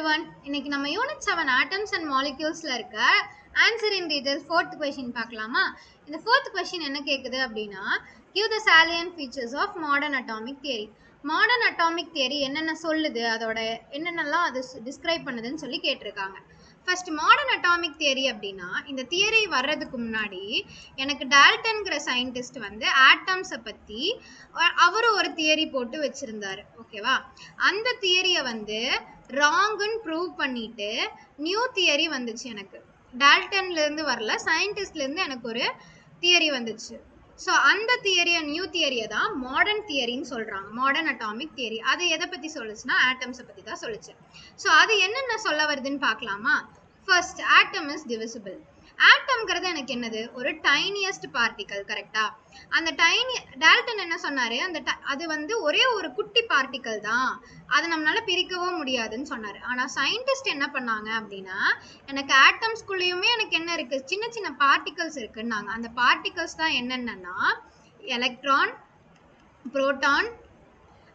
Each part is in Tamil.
everyone. இன்னைக்கு நம்ம யூனிட் 7 atoms and moleculesல இருக்க answer in details fourth question பார்க்கலாமா? இந்த fourth question என்ன கேக்குது அப்படின்னா, give the salient features of modern atomic theory. Modern atomic theory என்னென்ன சொல்லுது, அதோட என்னென்னலாம் அது describe பண்ணுதுன்னு சொல்லி கேட்டிருக்காங்க. ஃபர்ஸ்ட் மாடர்ன் அட்டாமிக் தியரி அப்படின்னா, இந்த தியரி வர்றதுக்கு முன்னாடி எனக்கு டால்டன்கிற சயின்டிஸ்ட் வந்து ஆட்டம்ஸை பற்றி அவரு ஒரு தியரி போட்டு வச்சிருந்தாரு. ஓகேவா? அந்த தியரியை வந்து ராங்குன்னு ப்ரூவ் பண்ணிட்டு நியூ தியரி வந்துச்சு. எனக்கு டால்டன்லேருந்து வரல, சயின்டிஸ்ட்லேருந்து எனக்கு ஒரு தியரி வந்துச்சு. ஸோ அந்த தியரியை, நியூ தியரியை தான் மாடர்ன் தியரின்னு சொல்கிறாங்க. மாடர்ன் அட்டாமிக் தியரி அது எதை பற்றி சொல்லுச்சுன்னா ஆட்டம்ஸை பற்றி தான் சொல்லுச்சு. ஸோ அது என்னென்ன சொல்ல வருதுன்னு பார்க்கலாமா? First, atom is divisible. ஆட்டம்ங்கிறது எனக்கு என்னது? ஒரு டைனியஸ்ட் பார்ட்டிகல். கரெக்டா? அந்த டால்டன் என்ன சொன்னாரு, அது வந்து ஒரே ஒரு குட்டி பார்ட்டிகல் தான், அதை நம்மளால பிரிக்கவும் முடியாதுன்னு சொன்னாரு. ஆனா சயின்டிஸ்ட் என்ன பண்ணாங்க அப்படின்னா, எனக்கு ஆட்டம்ஸ்குள்ளேயுமே எனக்கு என்ன இருக்கு, சின்ன சின்ன பார்ட்டிகல்ஸ் இருக்குன்னாங்க. அந்த பார்ட்டிகல்ஸ் தான் என்னென்னா எலக்ட்ரான், புரோட்டான்,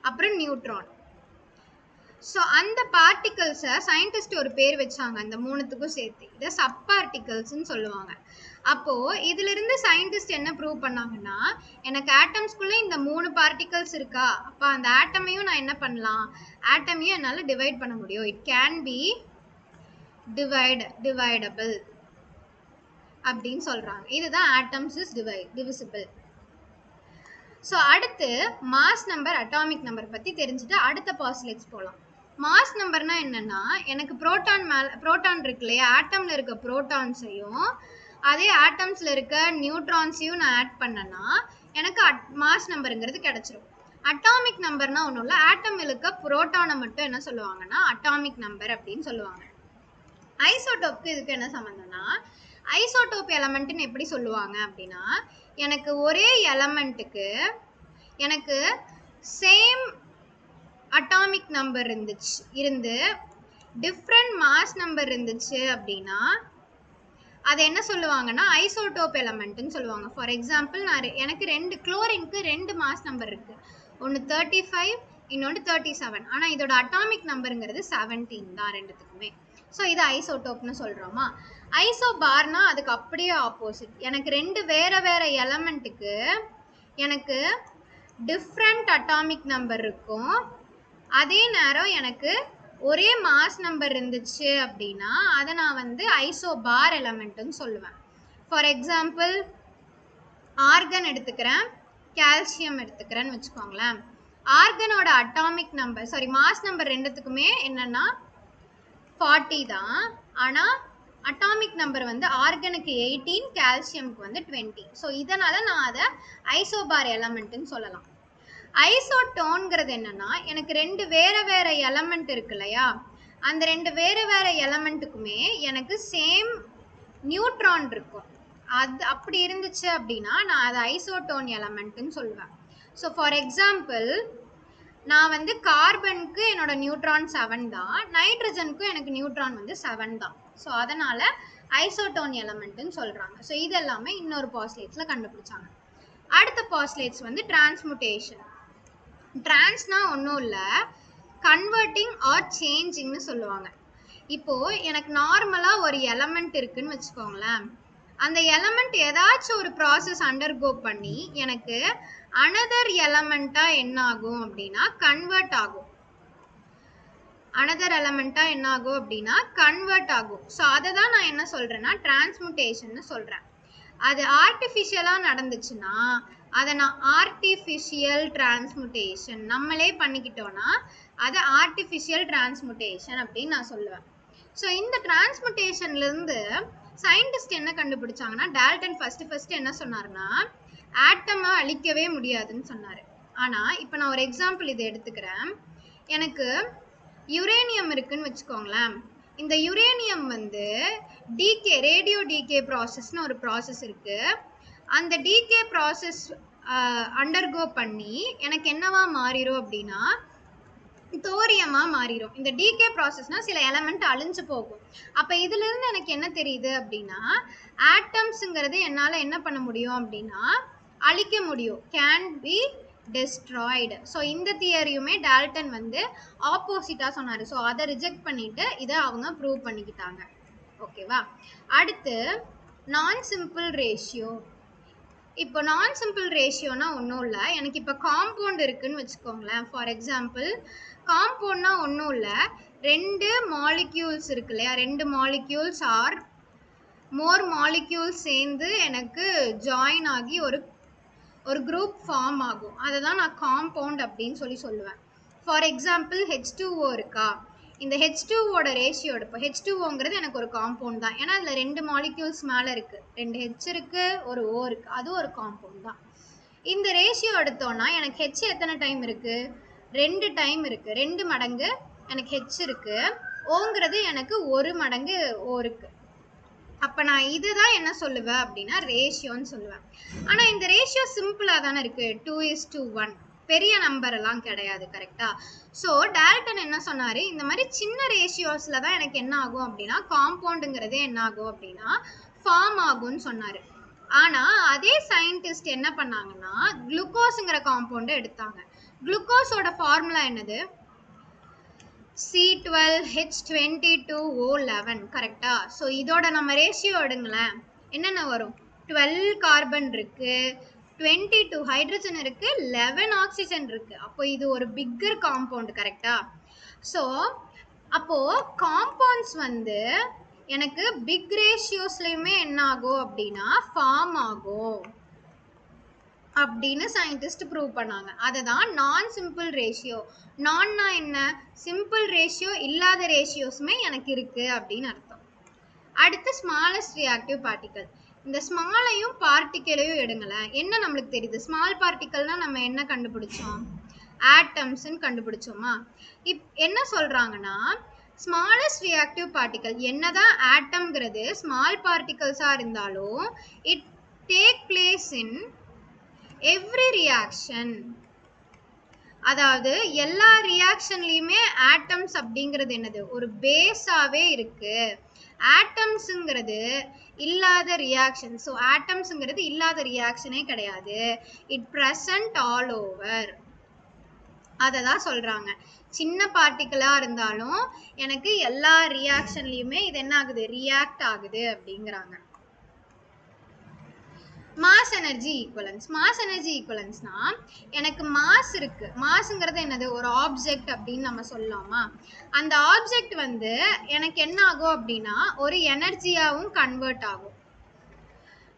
அப்புறம் நியூட்ரான். ஸோ அந்த பார்ட்டிகல்ஸை சயின்டிஸ்ட் ஒரு பேர் வச்சாங்க, அந்த மூணுத்துக்கும் சேர்த்து. இதை சப் பார்ட்டிகல்ஸ்ன்னு சொல்லுவாங்க. அப்போது இதிலிருந்து சயின்டிஸ்ட் என்ன ப்ரூவ் பண்ணாங்கன்னா, எனக்கு ஆட்டம்ஸ்குள்ளே இந்த 3 பார்ட்டிகல்ஸ் இருக்கா, அப்போ அந்த ஆட்டமையும் நான் என்ன பண்ணலாம், ஆட்டமையும் என்னால் டிவைட் பண்ண முடியும். இட் கேன் பி டிவைடபிள் அப்படின்னு சொல்கிறாங்க. இதுதான் ஆட்டம்ஸ் இஸ் டிவிசிபிள். ஸோ அடுத்து மாஸ் நம்பர், அட்டாமிக் நம்பர் பற்றி தெரிஞ்சுட்டு அடுத்த பாஸ்லேட்ஸ் போகலாம். மாஸ் நம்பர்னா என்னன்னா, எனக்கு புரோட்டான் இருக்கு இல்லையா, ஆட்டம்ல இருக்க புரோட்டான்ஸையும் அதே ஆட்டம்ஸ்ல இருக்க நியூட்ரான்ஸையும் நான் ஆட் பண்ணனா எனக்கு மாஸ் நம்பருங்கிறது கிடைச்சிரும். அட்டாமிக் நம்பர்னா ஒன்றும் இல்லை, ஆட்டம் இருக்க புரோட்டானை மட்டும் என்ன சொல்லுவாங்கன்னா அட்டாமிக் நம்பர் அப்படின்னு சொல்லுவாங்க. ஐசோடோப்க்கு இதுக்கு என்ன சம்மந்தம்னா, ஐசோடோப் எலமெண்ட்னு எப்படி சொல்லுவாங்க அப்படின்னா, எனக்கு ஒரே எலமெண்ட்டுக்கு எனக்கு சேம் அட்டாமிக் நம்பர் இருந்து டிஃப்ரெண்ட் மாஸ் நம்பர் இருந்துச்சு அப்படின்னா அது என்ன சொல்லுவாங்கன்னா ஐசோடோப் எலமெண்ட்னு சொல்லுவாங்க. ஃபார் எக்ஸாம்பிள், எனக்கு குளோரினுக்கு 2 மாஸ் நம்பர் இருக்கு, ஒன்று 35, இன்னொன்று 37. ஆனால் இதோட அட்டாமிக் நம்பருங்கிறது 17 தான் ரெண்டுத்துக்குமே. ஸோ இது ஐசோடோப்னு சொல்கிறோமா? ஐசோபார்னா அதுக்கு அப்படியே ஆப்போசிட். எனக்கு 2 வேற எலமெண்ட்டுக்கு எனக்கு டிஃப்ரெண்ட் அட்டாமிக் நம்பர் இருக்கும், அதே நேரம் எனக்கு ஒரே மாஸ் நம்பர் இருந்துச்சு அப்படின்னா அதை நான் வந்து ஐசோபார் எலமெண்ட்டுன்னு சொல்லுவேன். ஃபார் எக்ஸாம்பிள், ஆர்கன் எடுத்துக்கிறேன், கால்சியம் எடுத்துக்கிறேன்னு வச்சுக்கோங்களேன். ஆர்கனோட அட்டாமிக் நம்பர், மாஸ் நம்பர் ரெண்டுத்துக்குமே என்னன்னா 40 தான். ஆனால் அட்டாமிக் நம்பர் வந்து ஆர்கனுக்கு 18, கால்சியமுக்கு வந்து 20. ஸோ இதனால நான் அதை ஐசோபார் எலமெண்ட்டுன்னு சொல்லலாம். ஐசோடோன்ங்கிறது என்னன்னா, எனக்கு 2 வேற எலமெண்ட் இருக்கு இல்லையா, அந்த 2 வேற எலமெண்ட்டுக்குமே எனக்கு சேம் நியூட்ரான் இருக்கும். அது அப்படி இருந்துச்சு அப்படின்னா நான் அதை ஐசோடோன் எலமெண்ட்டுன்னு சொல்லுவேன். ஸோ ஃபார் எக்ஸாம்பிள், நான் வந்து கார்பனுக்கு என்னோட நியூட்ரான் 7 தான், நைட்ரஜனுக்கும் எனக்கு நியூட்ரான் வந்து 7 தான். ஸோ அதனால ஐசோடோன் எலமெண்ட்டுன்னு சொல்றாங்க. ஸோ இதெல்லாமே இன்னொரு பாஸ்லேட்ஸ்ல கண்டுபிடிச்சாங்க. அடுத்த பாஸ்லேட்ஸ் வந்து டிரான்ஸ்முட்டேஷன். டிரான்ஸ்னா ஒன்றும் இல்லை, கன்வெர்ட்டிங் ஆர் சேஞ்சிங்னு சொல்லுவாங்க. இப்போது எனக்கு நார்மலாக ஒரு எலமெண்ட் இருக்குன்னு வச்சுக்கோங்களேன், அந்த எலமெண்ட் ஏதாச்சும் ஒரு ப்ராசஸ் அண்டர்கோ பண்ணி எனக்கு அனதர் எலமெண்ட்டாக என்ன ஆகும் அப்படின்னா கன்வெர்ட் ஆகும். ஸோ அதை தான் நான் என்ன சொல்கிறேன்னா டிரான்ஸ்முட்டேஷன்னு சொல்கிறேன். அது ஆர்டிஃபிஷியலாக நடந்துச்சுன்னா அதை நான் ஆர்டிஃபிஷியல் டிரான்ஸ்முட்டேஷன், நம்மளே பண்ணிக்கிட்டோன்னா அதை ஆர்டிஃபிஷியல் டிரான்ஸ்முட்டேஷன் அப்படின்னு நான் சொல்லுவேன். ஸோ இந்த டிரான்ஸ்முட்டேஷன்லேருந்து சயின்டிஸ்ட் என்ன கண்டுபிடிச்சாங்கன்னா, டால்டன் ஃபர்ஸ்ட் என்ன சொன்னார்னா, ஆட்டமை அழிக்கவே முடியாதுன்னு சொன்னார். ஆனால் இப்போ நான் ஒரு எக்ஸாம்பிள் இதை எடுத்துக்கிறேன். எனக்கு யுரேனியம் இருக்குன்னு வச்சுக்கோங்களேன். இந்த யுரேனியம் வந்து ரேடியோ டிகே ப்ராசஸ்னு ஒரு ப்ராசஸ் இருக்கு. அந்த டிகே ப்ராசஸ் அண்டர்கோ பண்ணி எனக்கு என்னவா மாறிடும் அப்படின்னா தோரியமா மாறிடும். இந்த டிகே ப்ராசஸ்னா சில எலமெண்ட் அழிஞ்சு போகும். அப்போ இதுல இருந்து எனக்கு என்ன தெரியுது அப்படின்னா, ஆட்டம்ஸுங்கிறது என்னால் என்ன பண்ண முடியும் அப்படின்னா அழிக்க முடியும், கேன் பி destroyed. ஸோ இந்த தியரியுமே டால்டன் வந்து ஆப்போசிட்டா சொன்னாரு. ஸோ அதை ரிஜெக்ட் பண்ணிட்டு இதை அவங்க ப்ரூவ் பண்ணிக்கிட்டாங்க. ஓகேவா? அடுத்து நான் சிம்பிள் ரேஷியோ. இப்போ நான் சிம்பிள் ரேஷியோனா ஒன்றும் இல்லை, எனக்கு இப்போ காம்பவுண்ட் இருக்குன்னு வச்சுக்கோங்களேன். ஃபார் எக்ஸாம்பிள் காம்பவுண்ட்னா ஒன்றும் இல்லை, 2 மாலிக்யூல்ஸ் இருக்கு இல்லையா, 2 மாலிக்யூல்ஸ் ஆர் மோர் மாலிக்யூல்ஸ் சேர்ந்து எனக்கு ஜாயின் ஆகி ஒரு குரூப் ஃபார்ம் ஆகும். அதை தான் நான் காம்பவுண்ட் அப்படின்னு சொல்லுவேன். ஃபார் எக்ஸாம்பிள் H2O இருக்கா, இந்த H2ஓட ரேஷியோ எடுப்போம். H2ஓங்கிறது எனக்கு ஒரு காம்பவுண்ட் தான், ஏன்னா அதில் 2 மாலிக்யூல்ஸ் மேலே இருக்குது, 2 H இருக்கு, ஒரு O இருக்குது, அது ஒரு காம்பவுண்ட் தான். இந்த ரேஷியோ எடுத்தோன்னா எனக்கு H எத்தனை டைம் இருக்குது? 2 டைம் இருக்குது, 2 மடங்கு எனக்கு H இருக்குது. ஓங்கிறது எனக்கு 1 மடங்கு O இருக்குது. அப்போ நான் இதுதான் என்ன சொல்லுவேன் அப்படின்னா ரேஷியோன்னு சொல்லுவேன். ஆனால் இந்த ரேஷியோ சிம்பிளாக தானே இருக்குது, 2:1, பெரிய நம்பர் எல்லாம் கிடையாது. கரெக்டா? ஸோ டால்டன் என்ன சொன்னார், இந்த மாதிரி சின்ன ரேஷியோஸில் தான் எனக்கு என்ன ஆகும் அப்படின்னா காம்பவுண்டுங்கிறதே என்ன ஆகும் அப்படின்னா ஃபார்ம் ஆகும்னு சொன்னார். ஆனால் அதே சயின்டிஸ்ட் என்ன பண்ணாங்கன்னா குளுக்கோஸுங்கிற காம்பவுண்டை எடுத்தாங்க. குளுக்கோஸோட ஃபார்முலா என்னது? C12H22O11. கரெக்டா? ஸோ இதோட நம்ம ரேஷியோ எடுங்களேன், என்னென்ன வரும்? 12 கார்பன் இருக்கு, 22 ஹைட்ரஜன் இருக்கு, 11 ஆக்சிஜன் இருக்கு. அப்போ இது ஒரு பிக்கர் காம்பவுண்ட். கரெக்டா? ஸோ அப்போ காம்பவுண்ட்ஸ் வந்து எனக்கு பிக் ரேஷியோஸ்லயுமே என்ன ஆகும் அப்படின்னா ஃபார்ம் ஆகும் அப்படின்னு சயின்டிஸ்ட் ப்ரூவ் பண்ணாங்க. அதை தான் நான் சிம்பிள் ரேஷியோ. நான்னா என்ன? சிம்பிள் ரேஷியோ இல்லாத ரேஷியோஸுமே எனக்கு இருக்கு அப்படின்னு அர்த்தம். அடுத்து ஸ்மாலஸ்ட் ரியாக்டிவ் பார்ட்டிகல். இந்த ஸ்மாலையும் பார்ட்டிக்கலையும் எடுங்களேன், என்ன நம்மளுக்கு தெரியுது? ஸ்மால் பார்ட்டிக்கல்னா நம்ம என்ன கண்டுபிடிச்சோம்? ஆட்டம்ஸ்ன்னு கண்டுபிடிச்சோமா? என்ன சொல்றாங்கன்னா ஸ்மாலஸ்ட் ரியாக்டிவ் பார்ட்டிகல் என்னதான் ஆட்டம்ங்கிறது ஸ்மால் பார்ட்டிகல்ஸா இருந்தாலும் it take place in every reaction. அதாவது எல்லா ரியாக்ஷன்லயுமே ஆட்டம்ஸ் அப்படிங்கிறது என்னது? ஒரு பேஸாவே இருக்கு. ஆட்டம்ஸ்ங்கிறது இல்லாத ரியாக்ஷன். ஸோ ஆட்டம்ஸ்ங்கிறது இல்லாத ரியாக்ஷனே கிடையாது, இட் ப்ரெசன்ட் ஆல் ஓவர். அதை தான் சொல்றாங்க. சின்ன பார்ட்டிகளா இருந்தாலும் எனக்கு எல்லா ரியாக்ஷன்லயுமே இது என்ன ஆகுது? ரியாக்ட் ஆகுது அப்படிங்கிறாங்க. Mass energy equivalence. Mass energy ஈக்குவலன்ஸ்னா எனக்கு மாஸ் இருக்கு. மாஸ்ங்கிறது என்னது? ஒரு ஆப்ஜெக்ட் அப்படின்னு நம்ம சொல்லலாமா? அந்த ஆப்ஜெக்ட் வந்து எனக்கு என்ன ஆகும் அப்படின்னா ஒரு எனர்ஜியாவும் கன்வெர்ட் ஆகும்.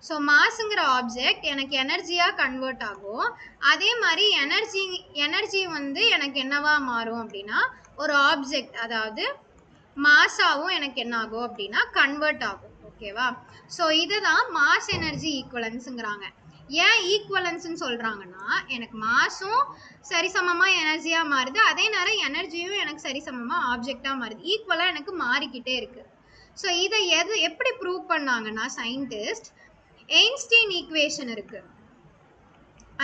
ஸோ மாஸுங்கிற ஆப்ஜெக்ட் எனக்கு எனர்ஜியாக கன்வெர்ட் ஆகும். அதே மாதிரி எனர்ஜி வந்து எனக்கு என்னவா மாறும் அப்படின்னா ஒரு ஆப்ஜெக்ட், அதாவது மாஸாவும் எனக்கு என்ன ஆகும் அப்படின்னா கன்வெர்ட் ஆகும். ஓகேவா? ஸோ இதுதான் மாஸ் எனர்ஜி ஈக்குவலன்ஸுங்கிறாங்க. ஏன் ஈக்குவலன்ஸ்ன்னு சொல்கிறாங்கன்னா எனக்கு மாஸும் சரிசமமாக எனர்ஜியாக மாறுது, அதே நேரம் எனர்ஜியும் எனக்கு சரிசமமாக ஆப்ஜெக்டாக மாறுது, ஈக்குவலாக எனக்கு மாறிக்கிட்டே இருக்கு. ஸோ இதை எப்படி ப்ரூவ் பண்ணாங்கன்னா சயின்டிஸ்ட் ஐன்ஸ்டீன் ஈக்குவேஷன் இருக்கு.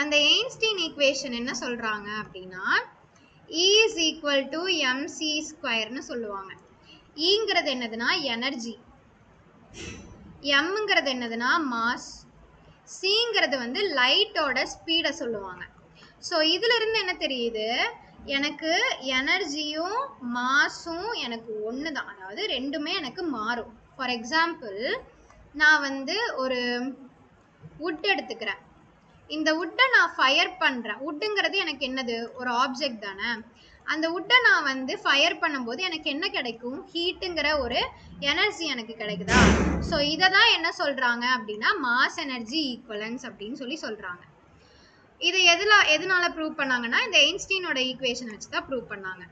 அந்த ஐன்ஸ்டீன் ஈக்குவேஷன் என்ன சொல்றாங்க அப்படின்னா E is equal to mc² சொல்லுவாங்க. ஈங்கிறது என்னதுன்னா எனர்ஜி, எம்ங்கிறது என்னதுன்னா மாஸ், சிங்கிறது வந்து லைட்டோட ஸ்பீடை சொல்லுவாங்க. ஸோ இதுல இருந்து என்ன தெரியுது? எனக்கு எனர்ஜியும் மாஸும் எனக்கு ஒன்று தான், அதாவது ரெண்டுமே எனக்கு மாறும். ஃபார் எக்ஸாம்பிள் நான் வந்து ஒரு வுட் எடுத்துக்கிறேன். இந்த வுட்டை நான் ஃபயர் பண்ணுறேன். வுட்டுங்கிறது எனக்கு என்னது? ஒரு ஆப்ஜெக்ட் தானே. அந்த வுட்டை நான் வந்து ஃபயர் பண்ணும்போது எனக்கு என்ன கிடைக்கும்? ஹீட்டுங்கிற ஒரு எனர்ஜி எனக்கு கிடைக்குதா? ஸோ இதை தான் என்ன சொல்கிறாங்க அப்படின்னா மாஸ் எனர்ஜி ஈக்குவலன்ஸ் அப்படின்னு சொல்கிறாங்க. இதை எதனால ப்ரூவ் பண்ணாங்கன்னா இந்த ஐன்ஸ்டீனோட ஈக்குவேஷன் வச்சு தான் ப்ரூவ் பண்ணாங்க.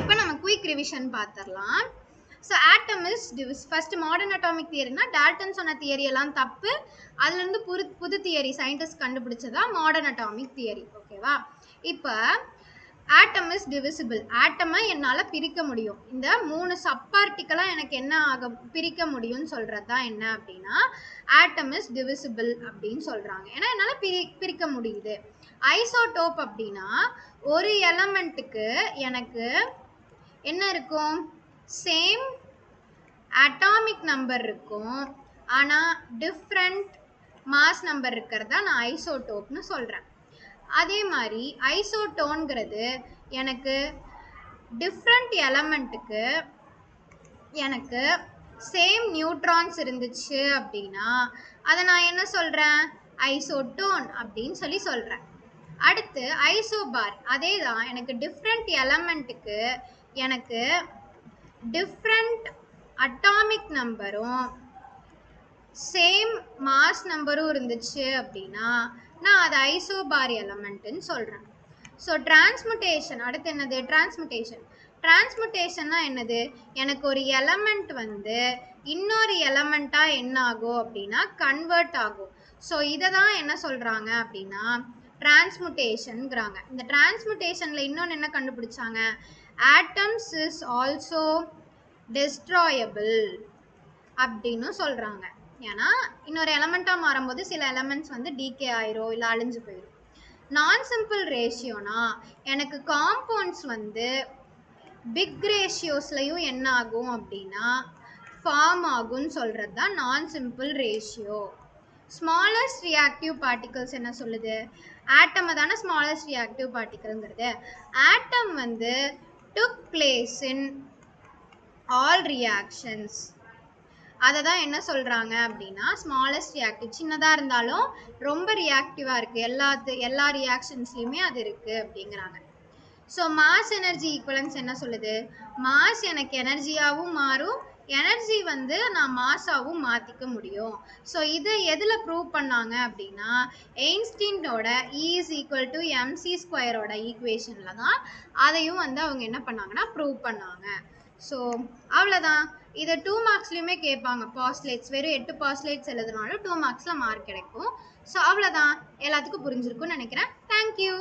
இப்போ நம்ம குயிக் ரிவிஷன் பார்த்துடலாம். So atom is divisible. First modern atomic theory Dalton சொன்ன தியரி எல்லாம் தப்பு, அதுலேருந்து புது தியரி சயின்டிஸ்ட் கண்டுபிடிச்சதா மாடர்ன் அட்டாமிக் தியரி. ஓகேவா? இப்போ ஆட்டம் இஸ் டிவிசிபிள். ஆட்டமை என்னால் பிரிக்க முடியும். இந்த 3 சப் பார்ட்டிக்கலாக எனக்கு என்ன பிரிக்க முடியும்னு சொல்கிறது தான் என்ன அப்படின்னா ஆட்டம் இஸ் டிவிசிபிள் அப்படின்னு சொல்கிறாங்க. ஏன்னா என்னால் பிரிக்க முடியுது. ஐசோடோப் அப்படின்னா ஒரு எலமெண்ட்டுக்கு எனக்கு என்ன இருக்கும்? சேம் அட்டாமிக் நம்பர் இருக்கும், ஆனால் டிஃப்ரெண்ட் மாஸ் நம்பர் இருக்கிறதா நான் ஐசோடோப்னு சொல்கிறேன். அதே மாதிரி ஐசோடோன்கிறது எனக்கு டிஃப்ரெண்ட் எலமெண்ட்டுக்கு எனக்கு சேம் நியூட்ரான்ஸ் இருந்துச்சு அப்படின்னா அதை நான் என்ன சொல்கிறேன்? ஐசோடோன் அப்படின்னு சொல்லி சொல்கிறேன். அடுத்து ஐசோபார், அதே தான் எனக்கு டிஃப்ரெண்ட் எலமெண்ட்டுக்கு எனக்கு டிஃப்ரெண்ட் அட்டாமிக் நம்பரும் சேம் மாஸ் நம்பரும் இருந்துச்சு அப்படின்னா நான் அது ஐசோபார் எலமெண்ட்டுன்னு சொல்கிறேன். ஸோ டிரான்ஸ்முட்டேஷன், அடுத்து என்னது? டிரான்ஸ்முட்டேஷன்னா என்னது? எனக்கு ஒரு எலமெண்ட் வந்து இன்னொரு எலமெண்ட்டாக என்ன ஆகும் அப்படின்னா கன்வெர்ட் ஆகும். ஸோ இதை தான் என்ன சொல்கிறாங்க அப்படின்னா டிரான்ஸ்முட்டேஷன்ங்கிறாங்க. இந்த டிரான்ஸ்முட்டேஷனில் இன்னொன்று என்ன கண்டுபிடிச்சாங்க? ஆட்டம்ஸ் இஸ் ஆல்சோ டெஸ்ட்ராயபிள் அப்படின்னு சொல்கிறாங்க. ஏன்னா இன்னொரு எலமெண்ட்டாக மாறும்போது சில எலமெண்ட்ஸ் வந்து டீகே ஆயிரும், இல்லை அழிஞ்சு போயிடும். நான் சிம்பிள் ரேஷியோனா எனக்கு காம்பவுண்ட்ஸ் வந்து பிக் ரேஷியோஸ்லையும் என்ன ஆகும் அப்படின்னா ஃபார்ம் ஆகும்னு சொல்கிறது தான் நான் simple ratio. Smallest reactive particles என்ன சொல்லுது? ஆட்டம் தானே ஸ்மாலஸ்ட் ரியாக்டிவ் பார்ட்டிகல்ங்கிறது. ஆட்டம் வந்து took place in all reactions. அதை தான் என்ன சொல்கிறாங்க அப்படின்னா ஸ்மாலஸ்ட் ரியாக்டிவ். சின்னதாக இருந்தாலும் ரொம்ப ரியாக்டிவாக இருக்குது, எல்லா ரியாக்ஷன்ஸ்லையுமே அது இருக்குது அப்படிங்கிறாங்க. ஸோ மாஸ் எனர்ஜி ஈக்குவலன்ஸ் என்ன சொல்லுது? மாஸ் எனக்கு எனர்ஜியாகவும் மாறும், எனர்ஜி வந்து நான் மாஸாகவும் மாற்றிக்க முடியும். ஸோ இதை எதில் ப்ரூவ் பண்ணாங்க அப்படின்னா ஐன்ஸ்டீனோட E = mc² ஈக்குவேஷனில் தான் அதையும் வந்து அவங்க என்ன பண்ணாங்கன்னா ப்ரூவ் பண்ணாங்க. ஸோ அவ்வளோதான். இதை 2 மார்க்ஸ்லையுமே கேட்பாங்க. பாஸ்லேட்ஸ் வெறும் 8 பாஸ்லேட்ஸ் எழுதுனாலும் 2 மார்க்ஸில் மார்க் கிடைக்கும். ஸோ அவ்வளோதான். எல்லாத்துக்கும் புரிஞ்சிருக்கும்னு நினைக்கிறேன். தேங்க்யூ.